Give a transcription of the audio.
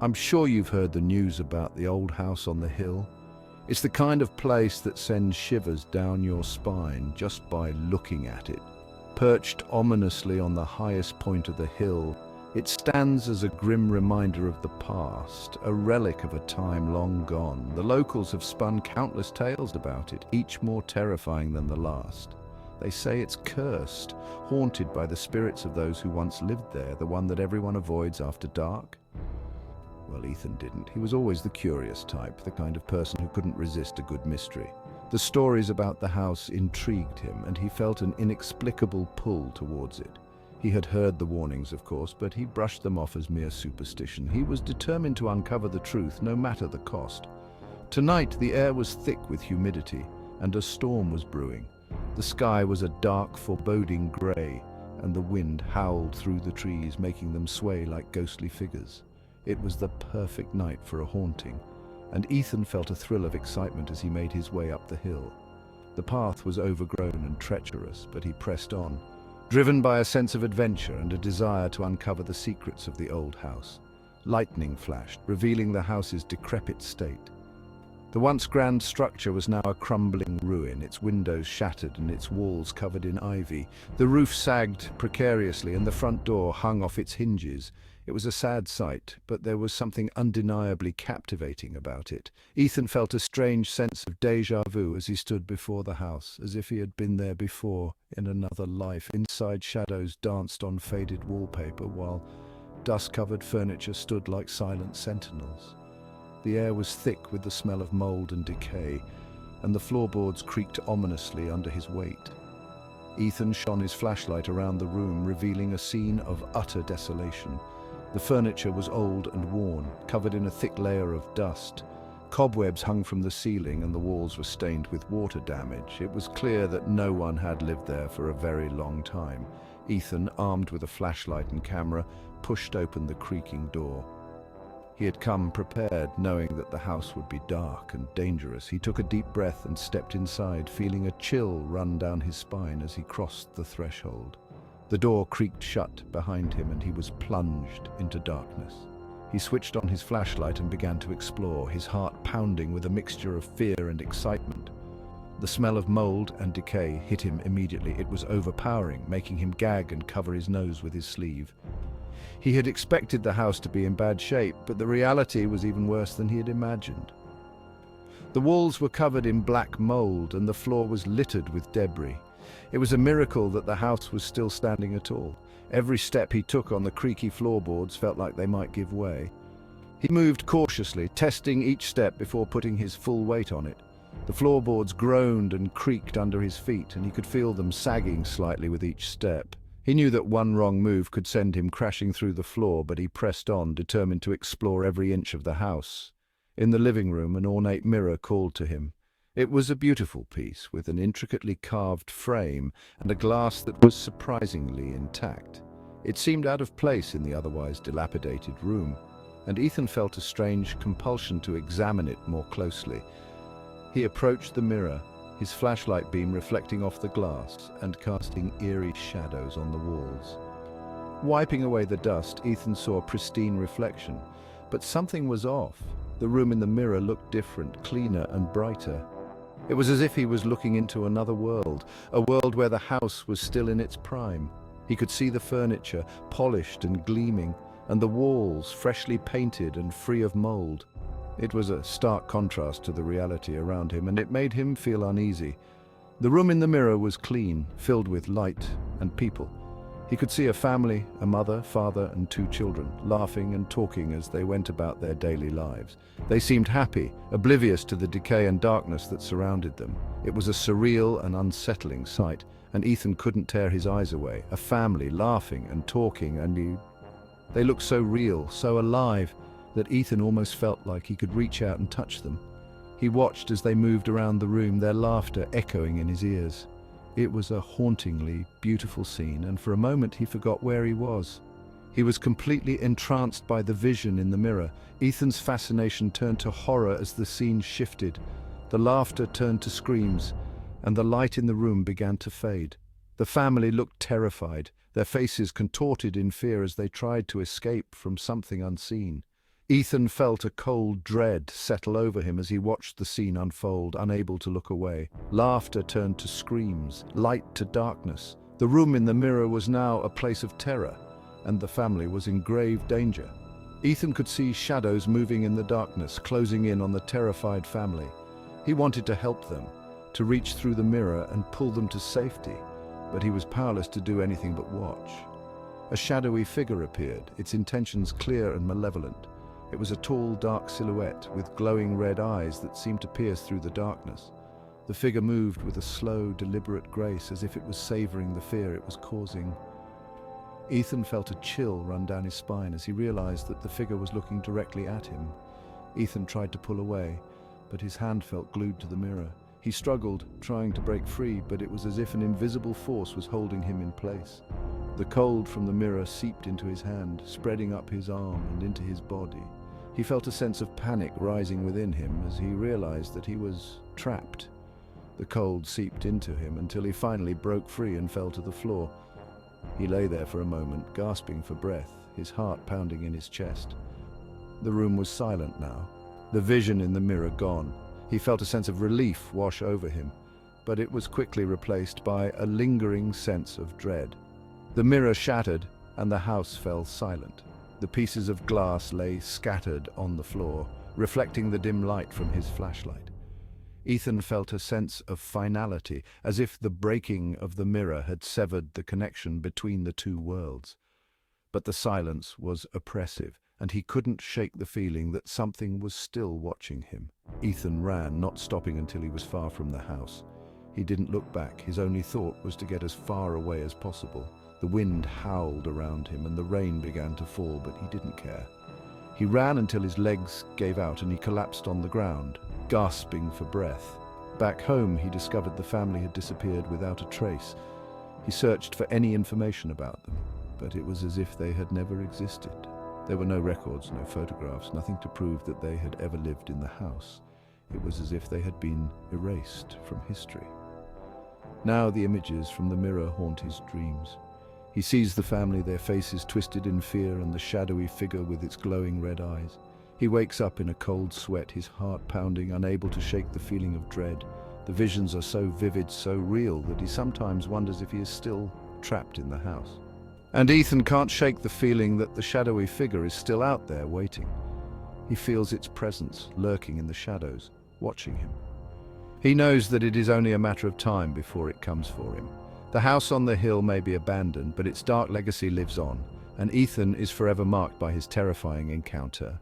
I'm sure you've heard the news about the old house on the hill. It's the kind of place that sends shivers down your spine just by looking at it. Perched ominously on the highest point of the hill, it stands as a grim reminder of the past, a relic of a time long gone. The locals have spun countless tales about it, each more terrifying than the last. They say it's cursed, haunted by the spirits of those who once lived there, the one that everyone avoids after dark. Well, Ethan didn't. He was always the curious type, the kind of person who couldn't resist a good mystery. The stories about the house intrigued him, and he felt an inexplicable pull towards it. He had heard the warnings, of course, but he brushed them off as mere superstition. He was determined to uncover the truth, no matter the cost. Tonight, the air was thick with humidity, and a storm was brewing. The sky was a dark, foreboding grey, and the wind howled through the trees, making them sway like ghostly figures. It was the perfect night for a haunting, and Ethan felt a thrill of excitement as he made his way up the hill. The path was overgrown and treacherous, but he pressed on, driven by a sense of adventure and a desire to uncover the secrets of the old house. Lightning flashed, revealing the house's decrepit state. The once grand structure was now a crumbling ruin, its windows shattered and its walls covered in ivy. The roof sagged precariously and the front door hung off its hinges. It was a sad sight, but there was something undeniably captivating about it. Ethan felt a strange sense of déjà vu as he stood before the house, as if he had been there before, in another life. Inside, shadows danced on faded wallpaper, while dust-covered furniture stood like silent sentinels. The air was thick with the smell of mold and decay, and the floorboards creaked ominously under his weight. Ethan shone his flashlight around the room, revealing a scene of utter desolation. The furniture was old and worn, covered in a thick layer of dust. Cobwebs hung from the ceiling and the walls were stained with water damage. It was clear that no one had lived there for a very long time. Ethan, armed with a flashlight and camera, pushed open the creaking door. He had come prepared, knowing that the house would be dark and dangerous. He took a deep breath and stepped inside, feeling a chill run down his spine as he crossed the threshold. The door creaked shut behind him and he was plunged into darkness. He switched on his flashlight and began to explore, his heart pounding with a mixture of fear and excitement. The smell of mold and decay hit him immediately. It was overpowering, making him gag and cover his nose with his sleeve. He had expected the house to be in bad shape, but the reality was even worse than he had imagined. The walls were covered in black mold and the floor was littered with debris. It was a miracle that the house was still standing at all. Every step he took on the creaky floorboards felt like they might give way. He moved cautiously, testing each step before putting his full weight on it. The floorboards groaned and creaked under his feet, and he could feel them sagging slightly with each step. He knew that one wrong move could send him crashing through the floor, but he pressed on, determined to explore every inch of the house. In the living room, an ornate mirror called to him. It was a beautiful piece, with an intricately carved frame and a glass that was surprisingly intact. It seemed out of place in the otherwise dilapidated room, and Ethan felt a strange compulsion to examine it more closely. He approached the mirror, his flashlight beam reflecting off the glass and casting eerie shadows on the walls. Wiping away the dust, Ethan saw a pristine reflection, but something was off. The room in the mirror looked different, cleaner and brighter. It was as if he was looking into another world, a world where the house was still in its prime. He could see the furniture, polished and gleaming, and the walls, freshly painted and free of mold. It was a stark contrast to the reality around him, and it made him feel uneasy. The room in the mirror was clean, filled with light and people. He could see a family, a mother, father, and 2 children, laughing and talking as they went about their daily lives. They seemed happy, oblivious to the decay and darkness that surrounded them. It was a surreal and unsettling sight, and Ethan couldn't tear his eyes away. A family laughing and talking, and they looked so real, so alive, that Ethan almost felt like he could reach out and touch them. He watched as they moved around the room, their laughter echoing in his ears. It was a hauntingly beautiful scene, and for a moment he forgot where he was. He was completely entranced by the vision in the mirror. Ethan's fascination turned to horror as the scene shifted. The laughter turned to screams, and the light in the room began to fade. The family looked terrified, their faces contorted in fear as they tried to escape from something unseen. Ethan felt a cold dread settle over him as he watched the scene unfold, unable to look away. Laughter turned to screams, light to darkness. The room in the mirror was now a place of terror, and the family was in grave danger. Ethan could see shadows moving in the darkness, closing in on the terrified family. He wanted to help them, to reach through the mirror and pull them to safety, but he was powerless to do anything but watch. A shadowy figure appeared, its intentions clear and malevolent. It was a tall, dark silhouette with glowing red eyes that seemed to pierce through the darkness. The figure moved with a slow, deliberate grace, as if it was savoring the fear it was causing. Ethan felt a chill run down his spine as he realized that the figure was looking directly at him. Ethan tried to pull away, but his hand felt glued to the mirror. He struggled, trying to break free, but it was as if an invisible force was holding him in place. The cold from the mirror seeped into his hand, spreading up his arm and into his body. He felt a sense of panic rising within him as he realized that he was trapped. The cold seeped into him until he finally broke free and fell to the floor. He lay there for a moment, gasping for breath, his heart pounding in his chest. The room was silent now, the vision in the mirror gone. He felt a sense of relief wash over him, but it was quickly replaced by a lingering sense of dread. The mirror shattered, and the house fell silent. The pieces of glass lay scattered on the floor, reflecting the dim light from his flashlight. Ethan felt a sense of finality, as if the breaking of the mirror had severed the connection between the two worlds. But the silence was oppressive, and he couldn't shake the feeling that something was still watching him. Ethan ran, not stopping until he was far from the house. He didn't look back. His only thought was to get as far away as possible. The wind howled around him and the rain began to fall, but he didn't care. He ran until his legs gave out and he collapsed on the ground, gasping for breath. Back home, he discovered the family had disappeared without a trace. He searched for any information about them, but it was as if they had never existed. There were no records, no photographs, nothing to prove that they had ever lived in the house. It was as if they had been erased from history. Now the images from the mirror haunt his dreams. He sees the family, their faces twisted in fear, and the shadowy figure with its glowing red eyes. He wakes up in a cold sweat, his heart pounding, unable to shake the feeling of dread. The visions are so vivid, so real, that he sometimes wonders if he is still trapped in the house. And Ethan can't shake the feeling that the shadowy figure is still out there waiting. He feels its presence lurking in the shadows, watching him. He knows that it is only a matter of time before it comes for him. The house on the hill may be abandoned, but its dark legacy lives on, and Ethan is forever marked by his terrifying encounter.